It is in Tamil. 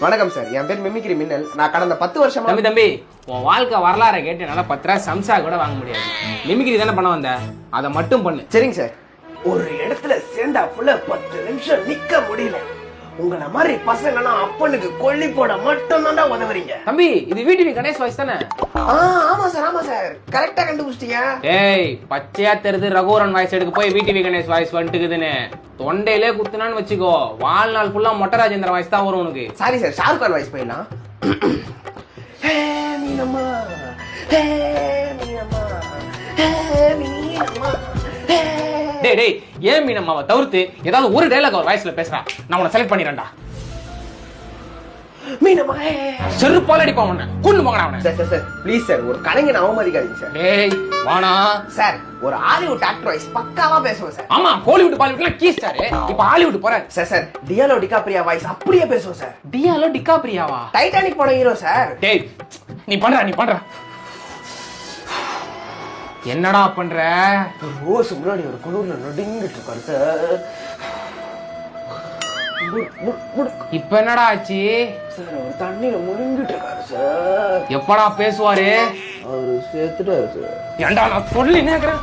வணக்கம் சார், என் பேர் மிமிக்ரி மின்னல். நான் கடந்த 10 வருஷமா தம்பி உன் வாழ்க்கை வரலாறை கேட்டு என்னால 10 ரூபா சம்சா கூட வாங்க முடியாது. மிமிக்ரி தானே பண்ண வந்த, அதை மட்டும் பண்ணு. சரிங்க சார். ஒரு இடத்துல சேர்ந்தா 10 நிமிஷம் நிக்க முடியல. உங்களை மாதிரி பசங்கன்னா அப்பனுக்கு கொல்லி போட மட்டும் தான் உதவுறீங்க. தம்பி இது VTV கணேஷ் வாய்ஸ் தானே? ஆமா சார், கரெக்டா கண்டுபிடிச்சிட்டீங்க. ஏய் பச்சையா தெரிது ரகுவரன் வாய்ஸ் எடுக்க போய் VTV கணேஷ் வாய்ஸ் வந்துட்டுக்குதுன்னு தொண்டையிலே குத்துனான்னு வச்சுக்கோ, வாழ்நாள் ஃபுல்லா மொட்டை ராஜேந்திர வாய்ஸ் தான் வரும் உனக்கு. Sorry sir, Shahrukh Khan voice போயிடலாம். மீனம்மா மீனம்மா மீனம்மா. டேய் டேய் ஏன் மீனம்மாவை தவிர்த்து ஏதாவது ஒரு டைலாக் ஒரு வாய்ஸ்ல பேசுறா, நான் உன்னை செலக்ட் பண்ணிடுறேன்டா. மீனம்மா செருப்பால அடிப்பான் உன்னை, கொண்டு போங்கடா அவனை. சார் ப்ளீஸ் சார், ஒரு கலைஞன் அவமதிக்காதீங்க சார். டேய் வானா சார், ஒரு ஹாலிவுட் ஆக்டர் வாய்ஸ் பக்காவா பேசுவோம் சார். ஆமா, ஹாலிவுட் பாலிவுட்லாம் கீஸ்டாரு, இப்ப ஹாலிவுட் போறாரு. சார் டியாலோ டிகாப்ரியா வாய்ஸ் அப்படியே பேசுவோம் சார். டியாலோ டிகாப்ரியாவா? டைட்டானிக் படம் ஹீரோ சார். டேய் நீ பண்ற என்னடா பண்ற? ரோஸ் முன்னாடி ஒரு குளூர்ல நடுங்கிட்டு இருக்காரு சார். இப்ப என்னடா ஆச்சு சார்? அவர் தண்ணியில முழுங்கிட்டு இருக்காரு சார். எப்படா பேசுவாரு? அவரு சேர்த்துட்டாரு சார். ஏன்டா நான் சொல்லி நேக்கிறேன்.